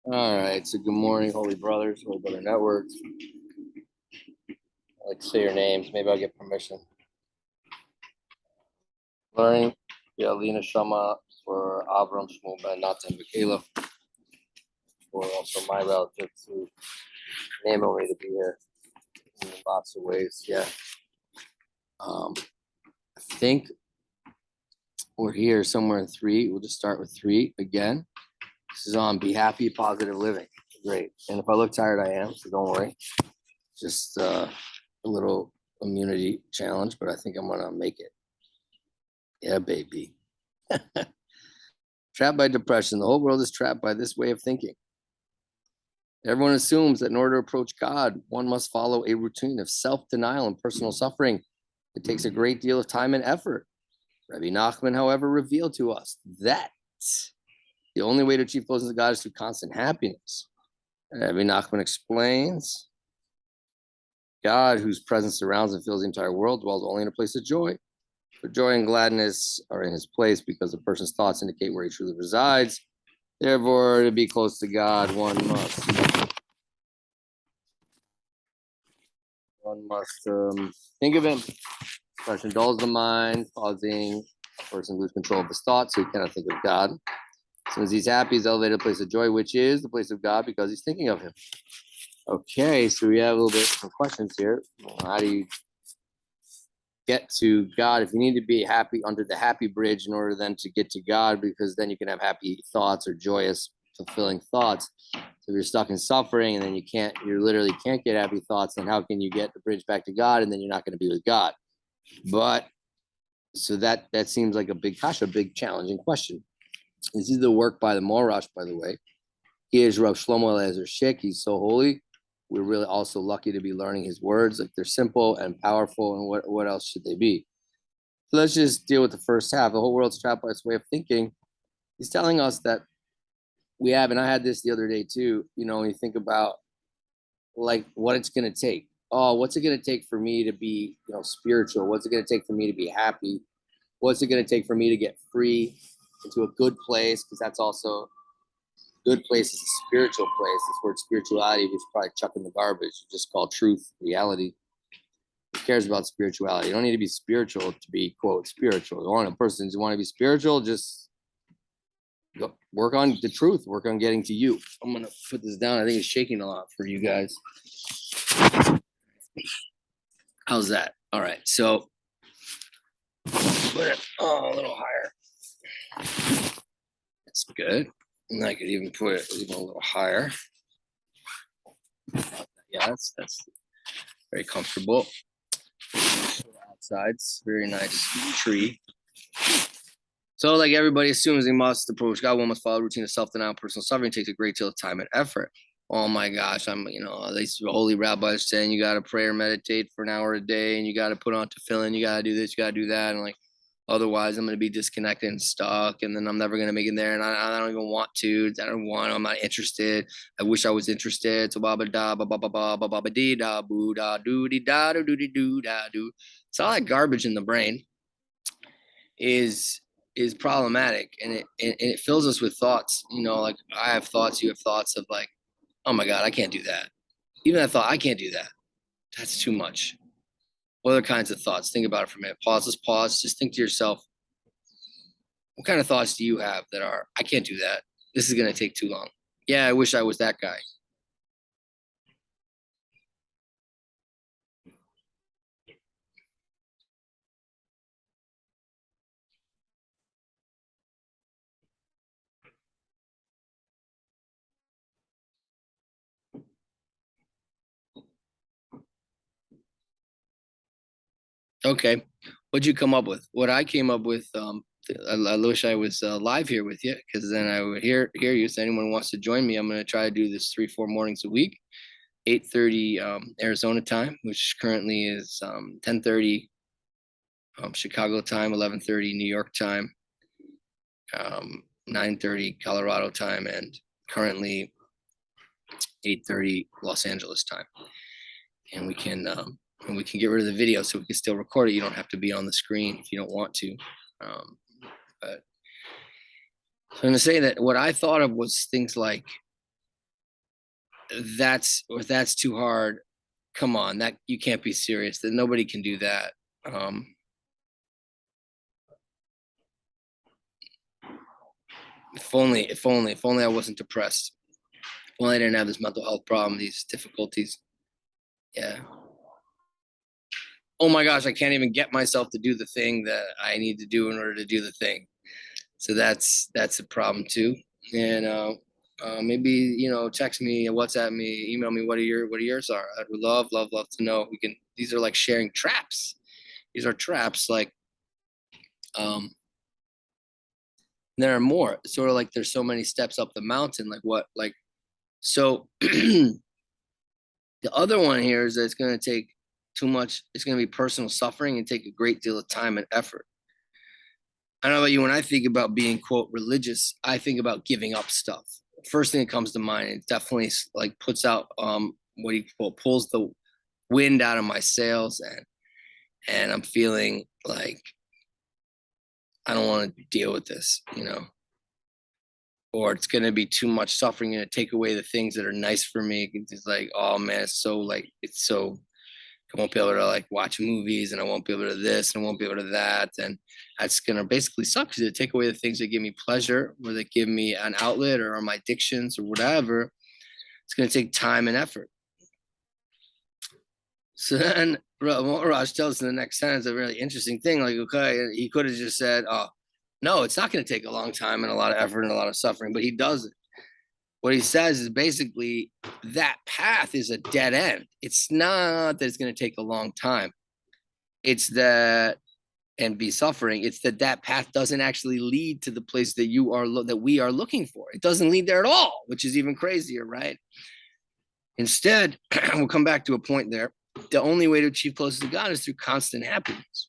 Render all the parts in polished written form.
All right. So good morning, Holy Brothers, Holy Brother Networks. I like to say your names. Maybe I'll get permission. Learning, yeah, Lena Shama for Avram Shmuel Ben Natan Michaela, for also my relatives who enable me to be here in lots of ways. Yeah. I think we're here somewhere in three. We'll just start with three again. This is on Be Happy, Positive Living. Great. And if I look tired, I am. So don't worry. Just a little immunity challenge, but I think I'm going to make it. Yeah, baby. Trapped by depression. The whole world is trapped by this way of thinking. Everyone assumes that in order to approach God, one must follow a routine of self-denial and personal suffering. It takes a great deal of time and effort. Rabbi Nachman, however, revealed to us that the only way to achieve closeness to God is through constant happiness. Rabbi Nachman explains, God, whose presence surrounds and fills the entire world, dwells only in a place of joy. For joy and gladness are in his place because a person's thoughts indicate where he truly resides. Therefore, to be close to God, one must think of him. Such indulge the mind, causing a person to lose control of his thoughts, so he cannot think of God. As soon as he's happy, he's elevated to a place of joy, which is the place of God because he's thinking of him. Okay, so we have a little bit some questions here. How do you get to God? If you need to be happy under the happy bridge in order then to get to God, because then you can have happy thoughts or joyous, fulfilling thoughts. So if you're stuck in suffering and then you literally can't get happy thoughts, then how can you get the bridge back to God? And then you're not going to be with God. But so that seems like a big kasha, a big challenging question. This is the work by the Morash, by the way. He is Rav Shlomo Eliezer Schick. He's so holy. We're really also lucky to be learning his words. Like, they're simple and powerful, and what else should they be? So let's just deal with the first half. The whole world's trapped by this way of thinking. He's telling us that we have, and I had this the other day too, when you think about like what it's going to take. Oh, what's it going to take for me to be, spiritual? What's it going to take for me to be happy? What's it going to take for me to get free into a good place? Because that's also good place is a spiritual place. This word spirituality, we should probably chuck in the garbage. It's just called truth, reality. Who cares about spirituality? You don't need to be spiritual to be, quote, spiritual. You want a person who want to be spiritual, just go work on the truth, work on getting to you. I'm going to put this down. I think it's shaking a lot for you guys. How's that? All right. So put it a little higher. That's good. And I could even put it even a little higher. Yeah, that's very comfortable. Outside's very nice tree. So, like everybody assumes they must approach God, one must follow a routine of self-denial, personal suffering. Takes a great deal of time and effort. Oh my gosh, these holy rabbis saying you got to pray or meditate for an hour a day, and you got to put on tefillin, you got to do this, you got to do that, and like otherwise I'm going to be disconnected and stuck, and then I'm never going to make it there, and I don't even want to. I don't want. I'm not interested. I wish I was interested. So ba ba da ba ba ba ba ba ba dee da boo da doo dee da doo dee doo da doo. So all that garbage in the brain is problematic, and it fills us with thoughts. Like I have thoughts, you have thoughts of like, oh my God, I can't do that. Even I thought I can't do that. That's too much. What other kinds of thoughts? Think about it for a minute. Pause. Let's pause. Just think to yourself, what kind of thoughts do you have that are, I can't do that. This is going to take too long. Yeah, I wish I was that guy. Okay. What'd you come up with? What I came up with, I wish I was live here with you because then I would hear you. So anyone wants to join me, I'm going to try to do this 3-4 mornings a week. 8:30 Arizona time, which currently is 10:30 Chicago time, 11:30 New York time, 9:30 Colorado time, and currently 8:30 Los Angeles time. And we can get rid of the video so we can still record it. You don't have to be on the screen if you don't want to. But so I'm going to say that what I thought of was things like that's too hard. Come on, that you can't be serious. That nobody can do that. If only I wasn't depressed. If only I didn't have this mental health problem, these difficulties. Yeah. Oh my gosh, I can't even get myself to do the thing that I need to do in order to do the thing. So that's a problem too. And maybe text me, WhatsApp me, email me what yours are. I would love to know. We can. These are like sharing traps. These are traps. Like there are more. It's sort of like there's so many steps up the mountain. Like what? Like so. The other one here is that it's going to take too much. It's going to be personal suffering and take a great deal of time and effort. I don't know about you. When I think about being quote religious, I think about giving up stuff. First thing that comes to mind, it definitely like puts out what he quote pulls the wind out of my sails, and I'm feeling like I don't want to deal with this, or it's going to be too much suffering and take away the things that are nice for me. It's like, oh man, it's so I won't be able to like watch movies, and I won't be able to this, and I won't be able to that, and that's gonna basically suck because it take away the things that give me pleasure, or that give me an outlet, or my addictions, or whatever. It's gonna take time and effort. So then Raj tells us in the next sentence a really interesting thing. Like, okay, he could have just said, "Oh, no, it's not going to take a long time and a lot of effort and a lot of suffering," but he doesn't. What he says is basically that path is a dead end. It's not that it's going to take a long time. It's that and be suffering. It's that path doesn't actually lead to the place that we are looking for. It doesn't lead there at all, which is even crazier, right? Instead, we'll come back to a point there. The only way to achieve closeness to God is through constant happiness.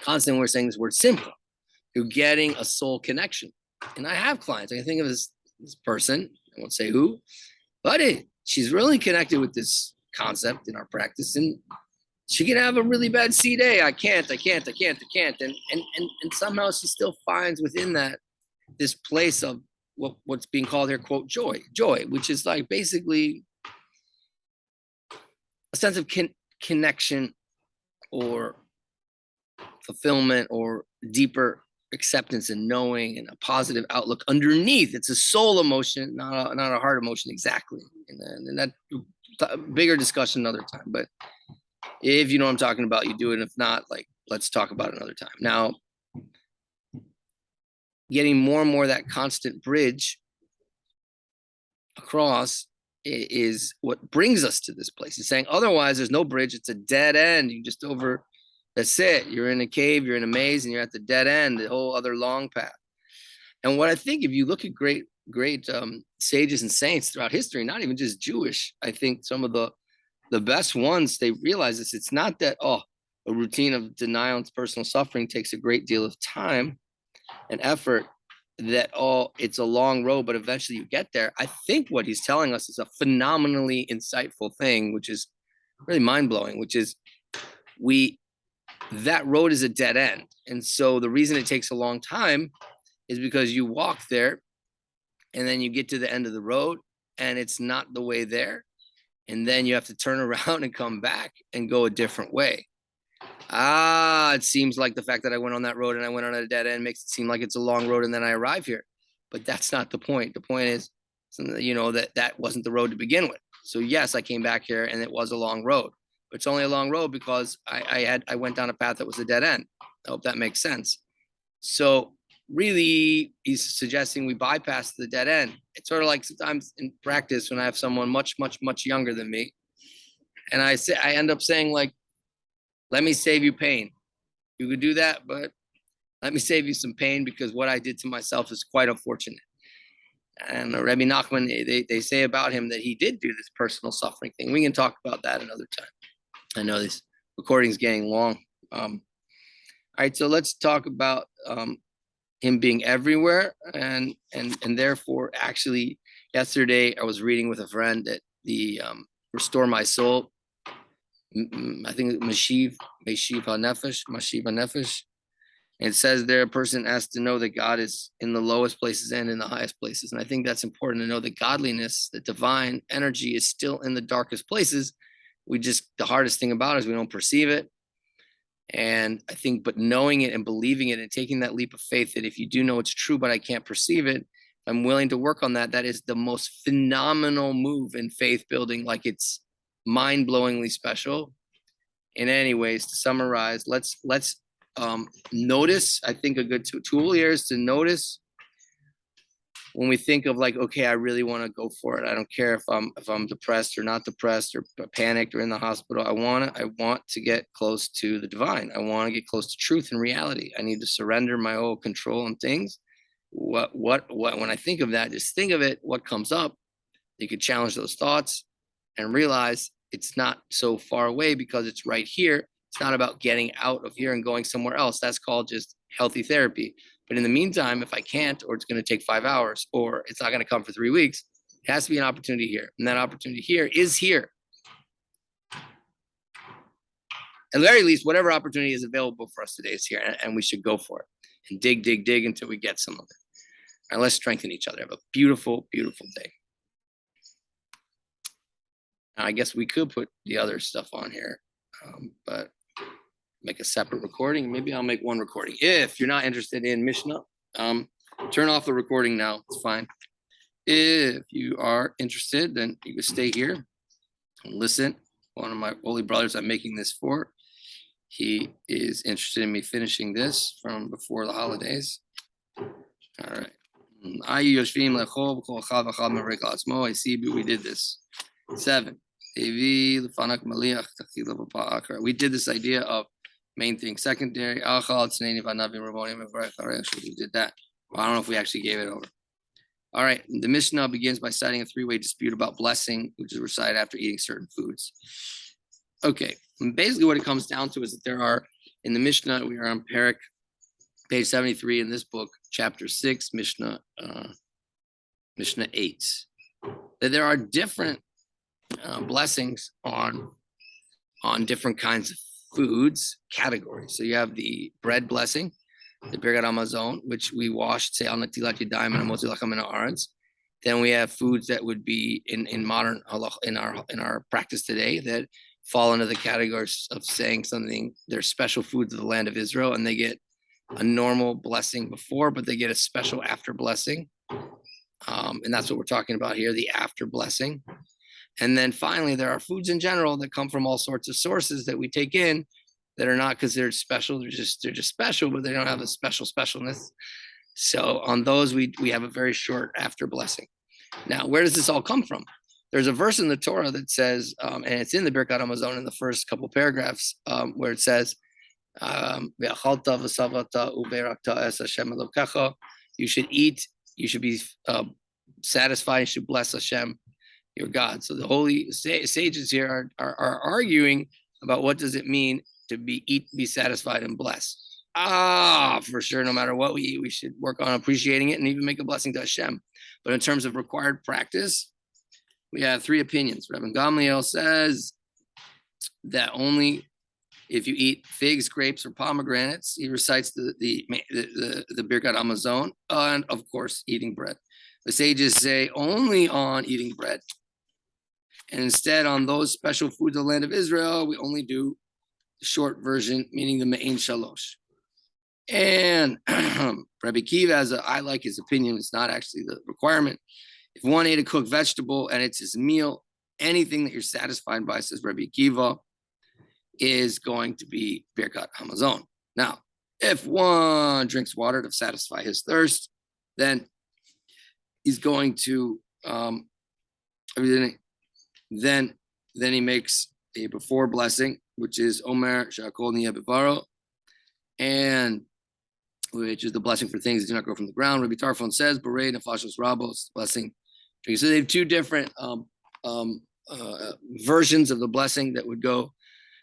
Constant, we're saying this word simple, through getting a soul connection. And I have clients. I can think of this person, I won't say who, but she's really connected with this concept in our practice, and she can have a really bad C day. I can't, and somehow she still finds within that this place of what's being called here, quote, joy, which is like basically a sense of connection or fulfillment or deeper acceptance and knowing and a positive outlook underneath. It's a soul emotion, not a heart emotion exactly. And that bigger discussion another time. But if you know what I'm talking about, you do it. If not, like, let's talk about it another time. Now, getting more and more that constant bridge across is what brings us to this place. It's saying otherwise there's no bridge. It's a dead end. You just that's it. You're in a cave, you're in a maze, and you're at the dead end, the whole other long path. And what I think, if you look at great sages and saints throughout history, not even just Jewish, I think some of the best ones, they realize this. It's not that, a routine of denial and personal suffering takes a great deal of time and effort, that it's a long road, but eventually you get there. I think what he's telling us is a phenomenally insightful thing, which is really mind-blowing, which is that road is a dead end. And so the reason it takes a long time is because you walk there and then you get to the end of the road and it's not the way there. And then you have to turn around and come back and go a different way. It seems like the fact that I went on that road and I went on a dead end makes it seem like it's a long road and then I arrive here. But that's not the point. The point is, that wasn't the road to begin with. So yes, I came back here and it was a long road. But it's only a long road because I went down a path that was a dead end. I hope that makes sense. So really, he's suggesting we bypass the dead end. It's sort of like sometimes in practice when I have someone much, much, much younger than me, and I end up saying, like, let me save you pain. You could do that, but let me save you some pain because what I did to myself is quite unfortunate. And Rabbi Nachman, they say about him that he did do this personal suffering thing. We can talk about that another time. I know this recording's getting long. All right, so let's talk about him being everywhere, and therefore, actually, yesterday I was reading with a friend that the Restore My Soul, I think Mashiv HaNefesh, It says there a person has to know that God is in the lowest places and in the highest places. And I think that's important to know that godliness, the divine energy is still in the darkest places. The hardest thing about it is we don't perceive it. And I think, but knowing it and believing it and taking that leap of faith that if you do know it's true, but I can't perceive it, I'm willing to work on that. That is the most phenomenal move in faith building. Like it's mind-blowingly special. In any ways, to summarize, let's notice. I think a good tool here is to notice when we think of like, okay, I really want to go for it. I don't care if I'm depressed or not depressed or panicked or in the hospital. I want to get close to the divine. I want to get close to truth and reality. I need to surrender my old control and things. What when I think of that, just think of it, what comes up. You could challenge those thoughts and realize it's not so far away because it's right here. It's not about getting out of here and going somewhere else. That's called just healthy therapy. But in the meantime, if I can't, or it's going to take 5 hours, or it's not going to come for 3 weeks, it has to be an opportunity here. And that opportunity here is here. At the very least, whatever opportunity is available for us today is here, and we should go for it and dig until we get some of it. All right, let's strengthen each other. Have a beautiful, beautiful day. Now, I guess we could put the other stuff on here, but make a separate recording. Maybe I'll make one recording. If you're not interested in Mishnah, turn off the recording now. It's fine. If you are interested, then you can stay here and listen. One of my holy brothers I'm making this for, he is interested in me finishing this from before the holidays. All right. I see, we did this. 7. We did this idea of main thing, secondary. We did that. Well, I don't know if we actually gave it over. All right. The Mishnah begins by citing a 3-way dispute about blessing, which is recited after eating certain foods. Okay. And basically, what it comes down to is that there are, in the Mishnah, we are on Perek, page 73 in this book, chapter 6, Mishnah 8, that there are different blessings on different kinds of foods categories. So you have the bread blessing, the Birkat Hamazon, which we wash, say al natilat yadayim and motzi lachem min haaretz. Then we have foods that would be in modern halach, in our practice today, that fall into the categories of saying something. They're special foods of the land of Israel, and they get a normal blessing before, but they get a special after blessing. And that's what we're talking about here, the after blessing. And then finally, there are foods in general that come from all sorts of sources that we take in that are not considered special. They're just special, but they don't have a specialness. So on those, we have a very short after blessing. Now, where does this all come from? There's a verse in the Torah that says, and it's in the Birkat Hamazon in the first couple paragraphs, where it says, you should eat, you should be satisfied, you should bless Hashem, your God. So the holy sages here are arguing about what does it mean to be satisfied and blessed. For sure, no matter what we eat, we should work on appreciating it and even make a blessing to Hashem. But in terms of required practice, we have 3 opinions. Rabbi Gamliel says that only if you eat figs, grapes, or pomegranates, he recites the Birkat Hamazon, and of course, eating bread. The sages say only on eating bread. And instead, on those special foods of the land of Israel, we only do the short version, meaning the Me'in Shalosh. And Rabbi Kiva, I like his opinion, it's not actually the requirement. If one ate a cooked vegetable and it's his meal, anything that you're satisfied by, says Rabbi Kiva, is going to be Birkat Hamazon. Now, if one drinks water to satisfy his thirst, then he's going to then he makes a before blessing, which is Omer Shakol Niya Bevaro, and which is the blessing for things that do not grow from the ground. Rabbi Tarfon says, Berei Nefashos Rabos, blessing. So they have 2 different versions of the blessing that would go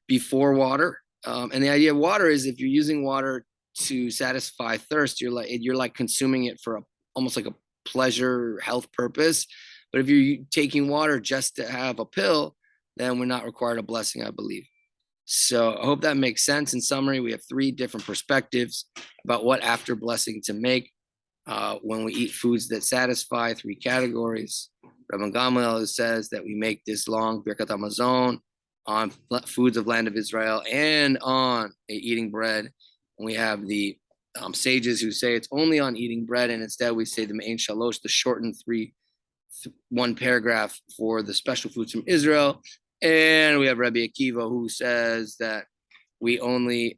before water. And the idea of water is if you're using water to satisfy thirst, you're like consuming it for almost like a pleasure health purpose. But if you're taking water just to have a pill, then we're not required a blessing, I believe. So I hope that makes sense. In summary, we have three different perspectives about what after blessing to make when we eat foods that satisfy, three categories. Rabban Gamaliel says that we make this long Birkat Hamazon on foods of land of Israel and on eating bread. And we have the sages who say it's only on eating bread, and instead we say the Me'en Shalosh, the shortened one paragraph for the special foods from Israel. And we have Rabbi Akiva who says that we only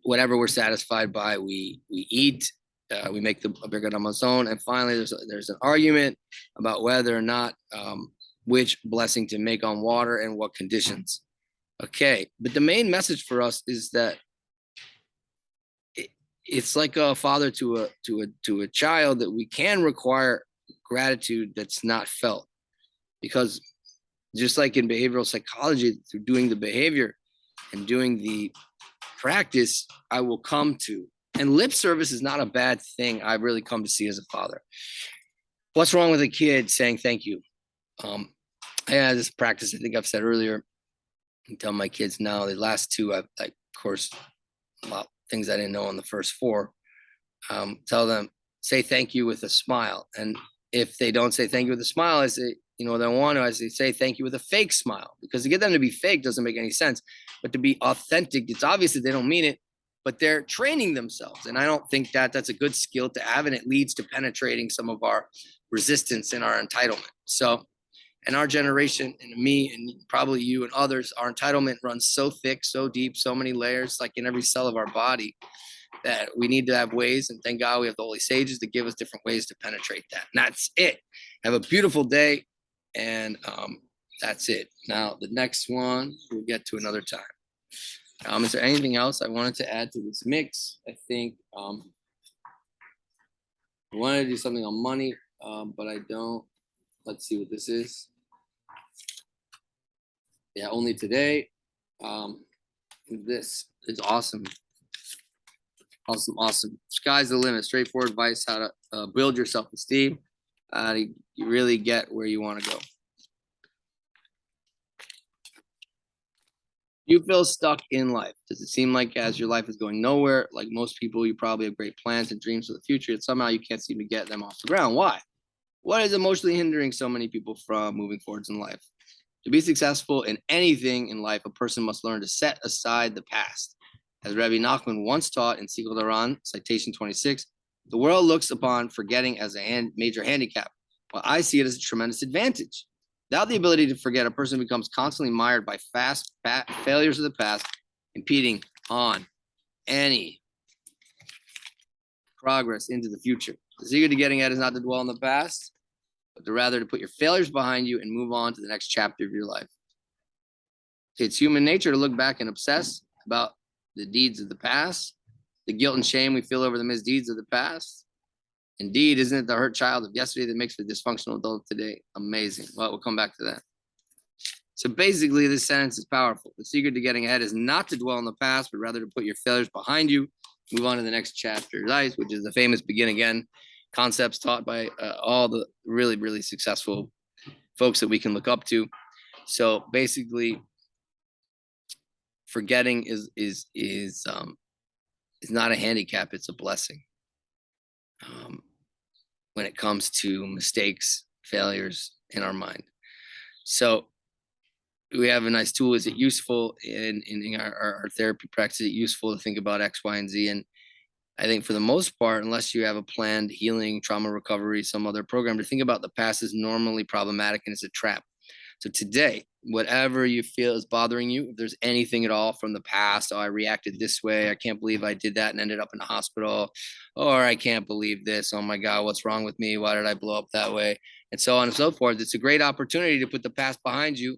whatever we're satisfied by, we eat. We make the Birkat Hamazon, and finally, there's an argument about whether or not which blessing to make on water and what conditions. Okay, but the main message for us is that it's like a father to a child, that we can require gratitude that's not felt, because just like in behavioral psychology, through doing the behavior and doing the practice, I will come to. And lip service is not a bad thing. I've really come to see as a father. What's wrong with a kid saying thank you? I had this practice, I think I've said earlier. I tell my kids now, the last two, I've, like, of course, a lot of things I didn't know on the first four. Tell them, say thank you with a smile. And if they don't say thank you with a smile, I say, they want to, I say thank you with a fake smile, because to get them to be fake doesn't make any sense. But to be authentic, it's obvious that they don't mean it, but they're training themselves. And I don't think that that's a good skill to have, and it leads to penetrating some of our resistance and our entitlement. So, and our generation, and me, and probably you and others, our entitlement runs so thick, so deep, so many layers, like in every cell of our body, that we need to have ways. And thank God we have the holy sages to give us different ways to penetrate that. And that's it. Have a beautiful day. And that's it. Now, the next one we'll get to another time. Is there anything else I wanted to add to this mix? I think I wanted to do something on money, but I don't. Let's see what this is. Yeah, only today. This is awesome. Awesome. Sky's the limit. Straightforward advice how to build your self-esteem, to really get where you want to go. You feel stuck in life. Does it seem like as your life is going nowhere, like most people, you probably have great plans and dreams for the future, and somehow you can't seem to get them off the ground? Why? What is emotionally hindering so many people from moving forwards in life? To be successful in anything in life, a person must learn to set aside the past. As Rabbi Nachman once taught in Sikul Daran, citation 26, the world looks upon forgetting as a major handicap, while I see it as a tremendous advantage. Without the ability to forget, a person becomes constantly mired by failures of the past, impeding on any progress into the future. The secret to getting ahead is not to dwell on the past, but to rather to put your failures behind you and move on to the next chapter of your life. It's human nature to look back and obsess about the deeds of the past, the guilt and shame we feel over the misdeeds of the past. Indeed, isn't it the hurt child of yesterday that makes the dysfunctional adult today? Amazing. Well, we'll come back to that. So basically, this sentence is powerful. The secret to getting ahead is not to dwell on the past, but rather to put your failures behind you, move on to the next chapter of life, which is the famous begin again concepts taught by all the really, really successful folks that we can look up to. So basically, forgetting is not a handicap; it's a blessing. When it comes to mistakes, failures in our mind. So we have a nice tool. Is it useful in our therapy practice? Is it useful to think about X, Y, and Z? And I think for the most part, unless you have a planned healing, trauma recovery, some other program, to think about the past is normally problematic and it's a trap. So today, whatever you feel is bothering you, if there's anything at all from the past, I reacted this way, I can't believe I did that and ended up in the hospital, or I can't believe this, oh my God, what's wrong with me? Why did I blow up that way? And so on and so forth. It's a great opportunity to put the past behind you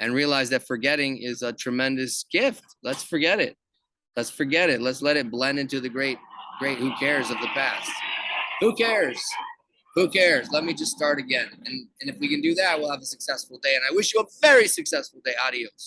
and realize that forgetting is a tremendous gift. Let's forget it. Let's forget it. Let's let it blend into the great who cares of the past. Who cares? Who cares? Let me just start again. And if we can do that, we'll have a successful day. And I wish you a very successful day. Adios.